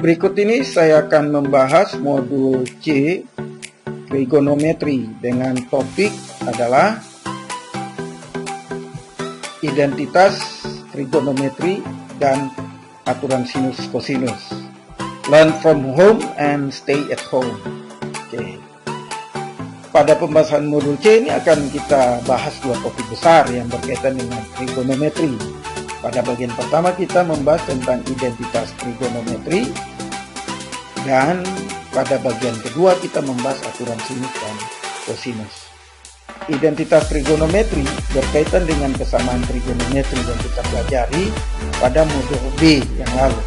Berikut ini saya akan membahas modul C trigonometri dengan topik adalah identitas trigonometri dan aturan sinus kosinus. Learn from home and stay at home. Oke. Pada pembahasan modul C ini akan kita bahas dua topik besar yang berkaitan dengan trigonometri. Pada bagian pertama kita membahas tentang identitas trigonometri, dan pada bagian kedua kita membahas aturan sinus dan kosinus. Identitas trigonometri berkaitan dengan kesamaan trigonometri yang kita pelajari pada modul B yang lalu.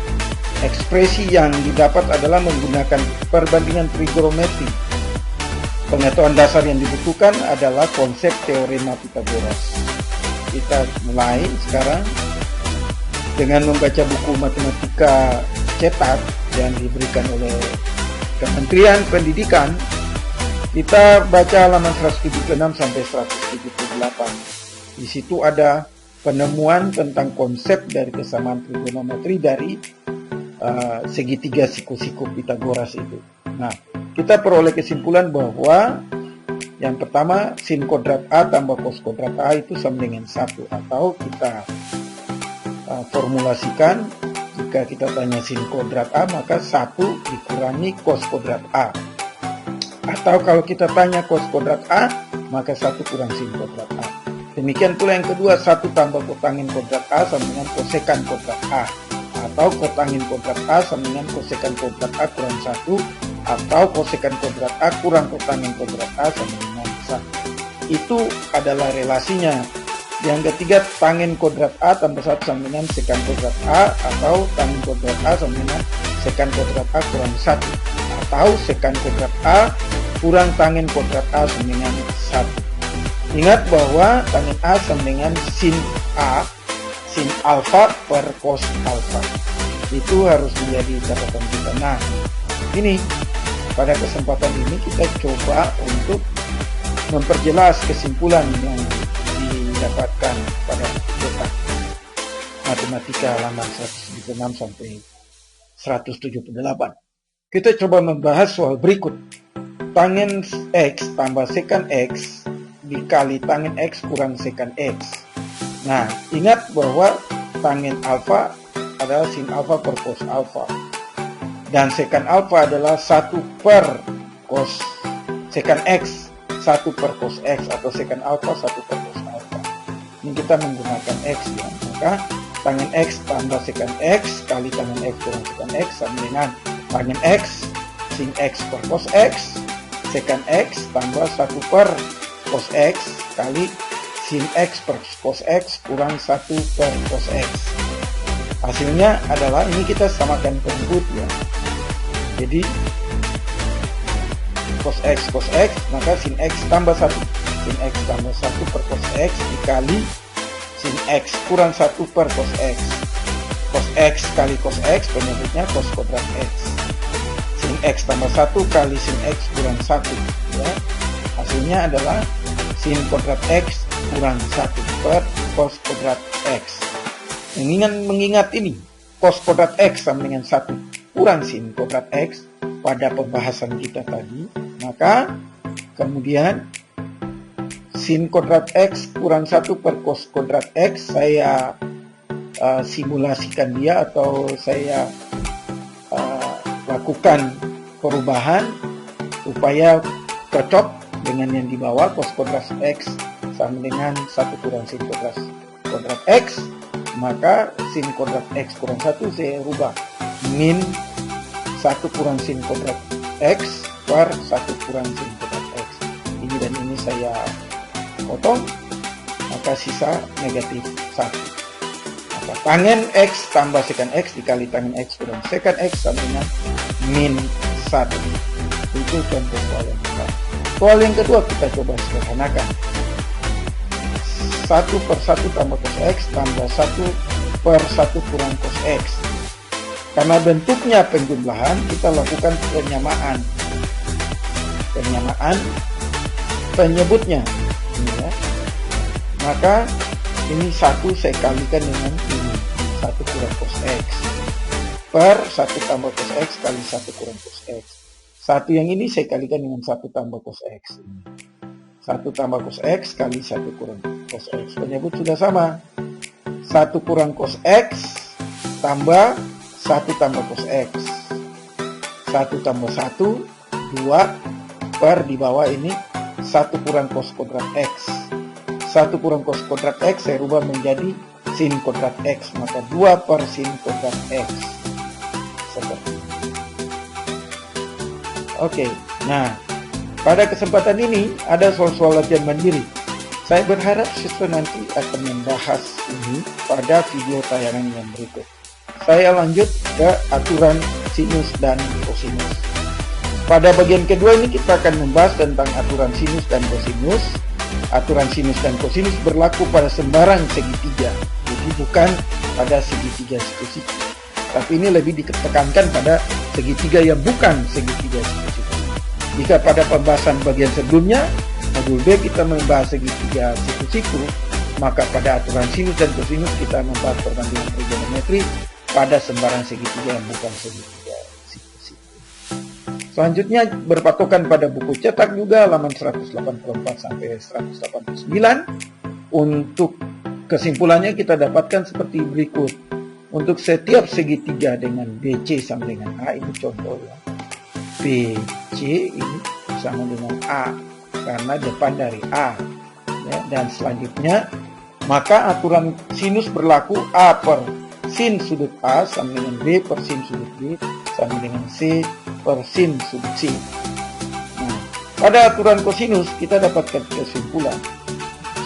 Ekspresi yang didapat adalah menggunakan perbandingan trigonometri. Pengetahuan dasar yang dibutuhkan adalah konsep teorema Pythagoras. Kita mulai sekarang dengan membaca buku matematika cetak yang diberikan oleh Kementerian Pendidikan. Kita baca halaman 176 sampai 178. Di situ ada penemuan tentang konsep dari kesamaan trigonometri dari segitiga siku-siku Pythagoras itu. Nah, kita peroleh kesimpulan bahwa yang pertama sin kodrat A tambah cos kodrat A itu sama dengan 1, atau kita formulasikan, jika kita tanya sin kodrat A maka 1 dikurangi cos kodrat A, atau kalau kita tanya cos kodrat A maka 1 kurang sin kodrat A. Demikian pula yang kedua, 1 tambah kotangin kodrat A sama dengan kosekan kodrat A, atau kotangin kodrat A sama dengan kosekan kodrat A kurang 1, atau kosekan kodrat A kurang kotangin kodrat A sama dengan 1. Itu adalah relasinya. Yang ketiga, tangin kodrat A tambah 1 sama dengan sekan kodrat A, atau tangin kodrat A sama dengan sekan kodrat A kurang 1, atau sekan kodrat A kurang tangin kodrat A sama dengan 1. Ingat bahwa tangin A sama dengan sin A, sin alfa per cos alfa. Itu harus menjadi catatan kita. Nah, ini pada kesempatan ini kita coba untuk memperjelas kesimpulan yang didapatkan pada cetak matematika halaman 176 sampai 178. Kita coba membahas soal berikut. Tangin X tambah sekan X dikali tangin X kurang sekan X. Nah, ingat bahwa tangin alfa adalah sin alfa per cos alfa, dan sekan alfa adalah 1 per cos sekan X, 1 per cos X, atau sekan alfa 1 per cos alfa. Ini kita menggunakan X ya, maka tangin X tambah sekan X kali tangin X kurang sekan X sama dengan tangin X sin X per cos X, sekan X tambah 1 per cos X kali sin X per cos X kurang 1 per cos X. Hasilnya adalah, ini kita samakan penyebut ya. Jadi cos X, maka sin X tambah 1. Sin X tambah 1 per cos X dikali sin X kurang 1 per cos X. Cos X kali cos X, penyebutnya cos kodrat X. Sin X tambah 1 kali sin X kurang 1 ya. Hasilnya adalah sin kodrat X kurang 1 per cos kodrat X. Mengingat ini, cos kodrat X sama dengan 1 kurang sin kodrat X pada pembahasan kita tadi, maka kemudian sin kodrat X kurang 1 per cos kodrat X, saya simulasikan dia, atau saya lakukan perubahan supaya cocok dengan yang di bawah. Cos kodrat X sama dengan 1 kurang sin kodrat X, maka sin kodrat X kurang 1 saya rubah min 1 kurang sin kodrat X per 1 kurang sin kodrat X. Ini dan ini saya potong, maka sisa negatif 1. Maka tangin X tambah sekan X dikali tangin X kurang sekan X sama dengan min 1. Itu contoh soal yang pertama. Soal yang kedua kita coba sederhanakan. 1 per 1 tambah cos X tambah 1 per 1 kurang cos X. Karena bentuknya penjumlahan, kita lakukan penyamaan penyebutnya ya. Maka ini 1 saya kalikan dengan ini, 1 kurang cos X. per 1 tambah cos X kali 1 kurang cos X. 1 yang ini saya kalikan dengan 1 tambah cos X. 1 tambah cos X kali 1 kurang cos X. Penyebut sudah sama. 1 kurang cos X tambah 1 tambah cos X. 1 tambah 1, 2 per di bawah ini 1 kurang cos kuadrat X. 1 kurang cos kuadrat X saya rubah menjadi sin kuadrat X. Maka 2 per sin kuadrat X. Seperti ini. Oke, nah pada kesempatan ini ada soal-soal latihan mandiri. Saya berharap siswa nanti akan membahas ini pada video tayangan yang berikut. Saya lanjut ke aturan sinus dan kosinus. Pada bagian kedua ini kita akan membahas tentang aturan sinus dan kosinus. Aturan sinus dan kosinus berlaku pada sembarang segitiga, jadi bukan pada segitiga siku-siku. Tapi ini lebih ditekankan pada segitiga yang bukan segitiga siku-siku. Jika pada pembahasan bagian sebelumnya, modul B kita membahas segitiga siku-siku, maka pada aturan sinus dan kosinus kita membahas perbandingan trigonometri pada sembarang segitiga yang bukan segitiga siku-siku. Selanjutnya berpatokan pada buku cetak juga halaman 184 sampai 189. Untuk kesimpulannya kita dapatkan seperti berikut. Untuk setiap segitiga dengan BC sama dengan A, ini contoh ya. BC ini sama dengan A karena depan dari A ya. Dan selanjutnya maka aturan sinus berlaku A per sin sudut A sama dengan B per sin sudut B sama dengan C per sin sudut C. Nah, pada aturan kosinus kita dapatkan kesimpulan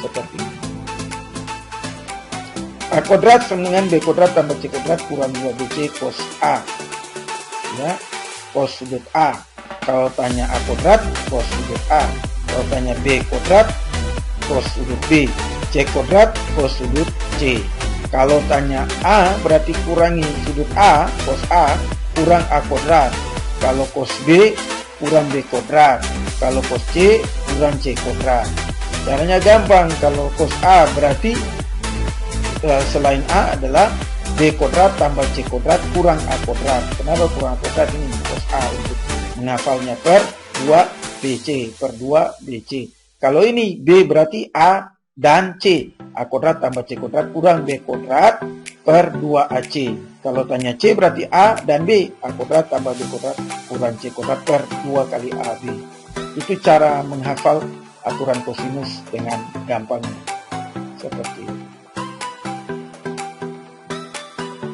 seperti ini. A kuadrat sama dengan B kuadrat tambah C kuadrat kurang 2BC cos A. Ya, cos sudut A. Kalau tanya A kuadrat, cos sudut A. Kalau tanya B kuadrat, cos sudut B. C kuadrat, cos sudut C. Kalau tanya A, berarti kurangi sudut A, cos A, kurang A kuadrat. Kalau cos B, kurang B kuadrat. Kalau cos C, kurang C kuadrat. Caranya gampang. Kalau cos A berarti selain A adalah B kuadrat tambah C kuadrat kurang A kuadrat. Kenapa kurang A kuadrat? Ini cos A untuk menghafalnya per 2BC. Per 2BC. Kalau ini B berarti A dan C. A kuadrat tambah C kuadrat kurang B kuadrat per 2AC. Kalau tanya C berarti A dan B. A kuadrat tambah B kuadrat kurang C kuadrat per 2 kali AB. Itu cara menghafal aturan kosinus dengan gampang. Seperti itu.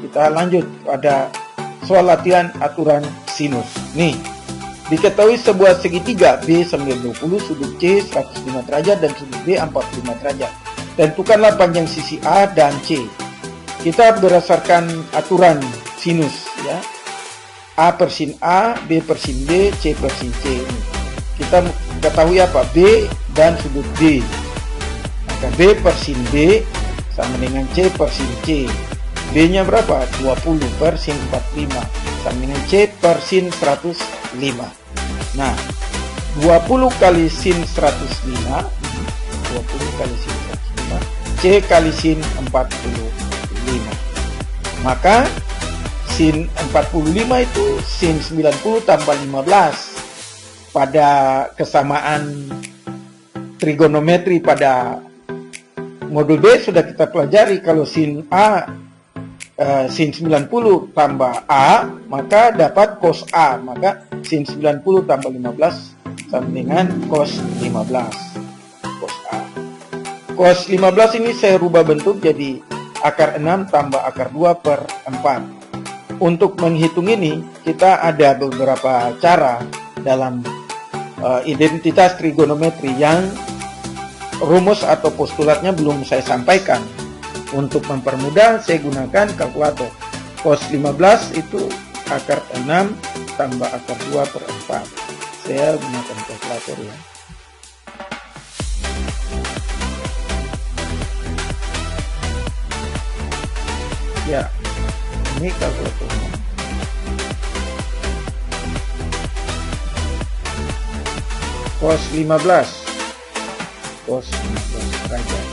Kita lanjut pada soal latihan aturan sinus. Nih, diketahui sebuah segitiga B 920, sudut C 105 derajat dan sudut B 45 derajat. Tentukanlah panjang sisi A dan C. Kita berdasarkan aturan sinus ya. A per sin A, B per sin B, C per sin C. Ini. Kita ketahui apa? B dan sudut B. Maka B per sin B sama dengan C per sin C. B-nya berapa? 20 per sin 45 sama dengan C per sin 105. Nah, 20 kali sin 105, 20 kali sin 105, C kali sin 45. Maka sin 45 itu sin 90 tambah 15. Pada kesamaan trigonometri pada modul B sudah kita pelajari kalau sin A sin 90 tambah A maka dapat cos A, maka sin 90 tambah 15 sama dengan cos 15. Cos A. Cos 15 ini saya rubah bentuk jadi akar 6 tambah akar 2 per 4. Untuk menghitung ini kita ada beberapa cara dalam identitas trigonometri yang rumus atau postulatnya belum saya sampaikan. Untuk mempermudah saya gunakan kalkulator. Cos 15 itu akar 6 tambah akar 2 per 4. Saya gunakan kalkulator ya. Ya, ini kalkulatornya. Cos 15. Cos 15 derajat.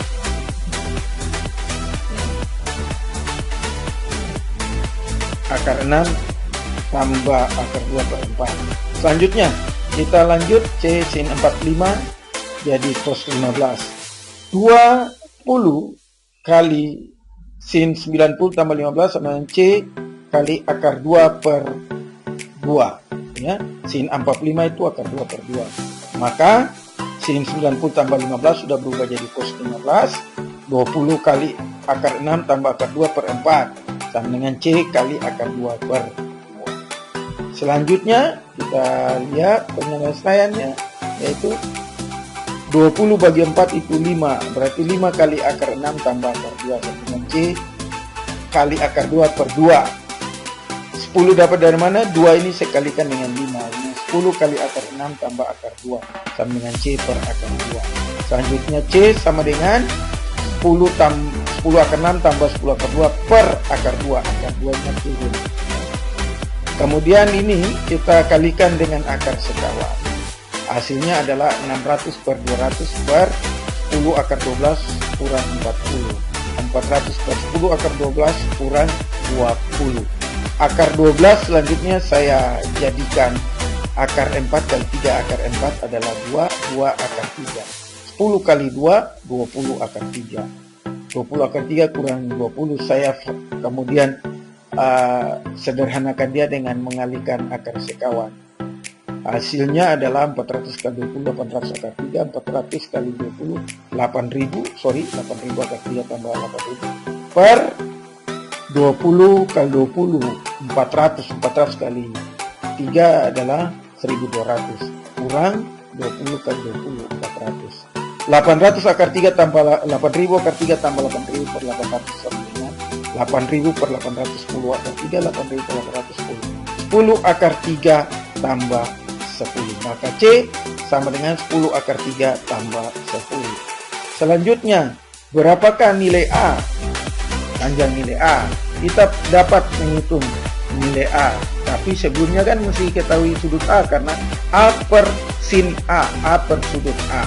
akar 6 tambah akar 2 per 4. Selanjutnya kita lanjut C sin 45 jadi cos 15. 20 kali sin 90 tambah 15 sama dengan C kali akar 2 per 2 ya. Sin 45 itu akar 2 per 2. Maka sin 90 tambah 15 sudah berubah jadi cos 15. 20 kali akar 6 tambah akar 2 per 4 sama dengan C kali akar 2 per 2. Selanjutnya kita lihat penyelesaiannya, yaitu 20 bagi 4 itu 5, berarti 5 kali akar 6 tambah akar 2 sama dengan C kali akar 2 per 2. 10 dapat dari mana? 2 ini saya kalikan dengan 5. Ini 10 kali akar 6 tambah akar 2 sama dengan C per akar 2. Selanjutnya C sama dengan 10 akar 6 tambah 10 akar 2 per akar 2. Akar 2 nya turun. Kemudian ini kita kalikan dengan akar sekawan. Hasilnya adalah 600 per 200 per 10 akar 12 kurang 40. 400 per 10 akar 12 kurang 20. Akar 12 selanjutnya saya jadikan akar 4 kali 3. Akar 4 adalah 2, 2 akar 3. 10 kali 2, 20 akar 3. 20 akar 3 kurang 20. Saya kemudian sederhanakan dia dengan mengalihkan akar sekawan. Hasilnya adalah 400 kali 20, 800 akar 3, 400 kali 20, 8.000 akar 3 tambah 8.000 per 20 kali 20, 400 kali 3 adalah 1.200 kurang 20 kali 20, 400. 800 akar 3 tambah 8.000 akar 3 tambah 8.000 per 800 sama dengan 8.000 per 810 akar 3, 8.000 per 810. 10 akar 3 tambah 10. Maka C sama dengan 10 akar 3 tambah 10. Selanjutnya, berapakah nilai A? Panjang nilai A. Kita dapat menghitung nilai A. Tapi sebelumnya kan mesti ketahui sudut A, karena A per sin A. A per sudut A.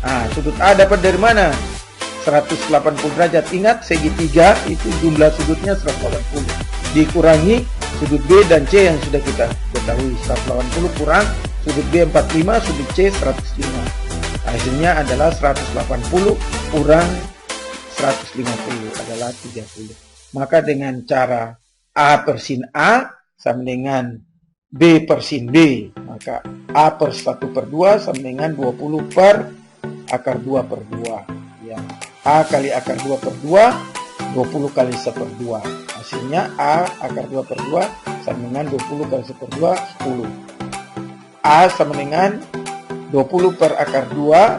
Nah, sudut A dapat dari mana? 180 derajat. Ingat, segitiga itu jumlah sudutnya 180. Dikurangi sudut B dan C yang sudah kita ketahui. 180 kurang sudut B 45, sudut C 105. Hasilnya adalah 180 kurang 150 adalah 30. Maka dengan cara A per sin A sama dengan B per sin B, maka A per 1 per 2 sama dengan 20 per akar 2 per 2 ya. A kali akar 2 per 2, 20 kali 1 per 2. Hasilnya A akar 2 per 2 sama dengan 20 kali 1 per 2, 10. A sama dengan 20 per akar 2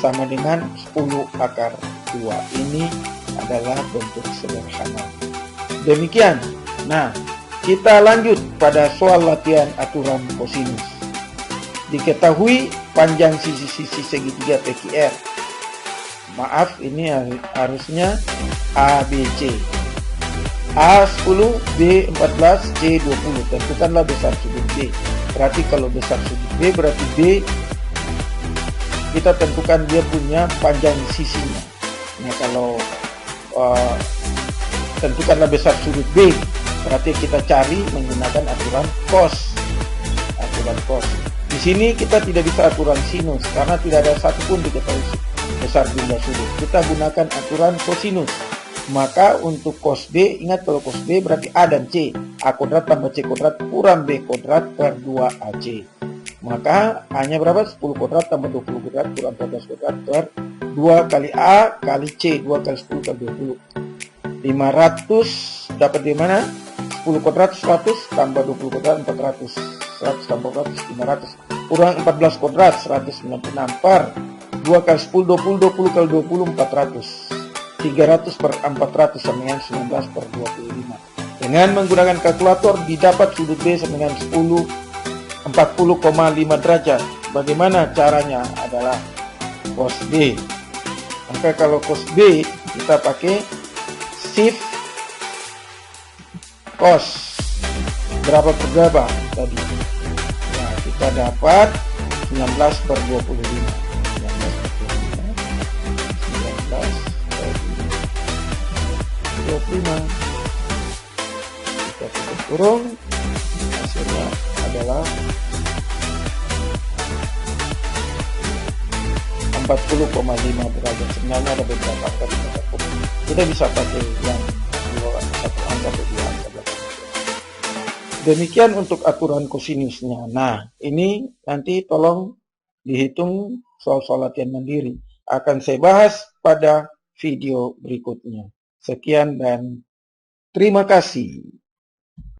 sama dengan 10 akar 2. Ini adalah bentuk sederhana. Demikian. Nah, kita lanjut pada soal latihan aturan kosinus. Diketahui panjang sisi-sisi segitiga PQR. Maaf, ini harusnya ABC. A10, B14, C20. Tentukanlah besar sudut B. Berarti kalau besar sudut B, berarti B kita tentukan dia punya panjang sisinya. Nah, kalau tentukanlah besar sudut B, berarti kita cari menggunakan aturan cos. Aturan cos. Di sini kita tidak bisa aturan sinus karena tidak ada satupun diketahui besar jumlah sudut. Kita gunakan aturan kosinus. Maka untuk cos B, ingat kalau cos B berarti A dan C. A kuadrat tambah C kuadrat kurang B kuadrat per 2AC. Maka A-nya berapa? 10 kuadrat tambah 20 kuadrat kurang 14 kuadrat per 2 kali A kali C. 2 kali 10 kali 20. 500 dapat di mana? 10 kuadrat 100 tambah 20 kuadrat 400. 100 tambah 400, 500. Kurang 14 kuadrat 196 per 2 kali 10, 20, 20 kali 20, 400. 300 per 400 sama dengan 19 per 25. Dengan menggunakan kalkulator didapat sudut B sama dengan 40,5 derajat. Bagaimana caranya? Adalah cos B. Maka kalau cos B kita pakai shift cos. Berapa per berapa tadi? Nah, kita dapat 19 per 25. 25. Kita kurung, hasilnya adalah 40,5 derajat. Sebenarnya ada beberapa angka di belakang. Kita bisa pakai yang satu angka atau dua angka belakang. Demikian untuk aturan kosinusnya. Nah, ini nanti tolong dihitung soal-soal latihan mandiri. Akan saya bahas pada video berikutnya. Sekian dan terima kasih.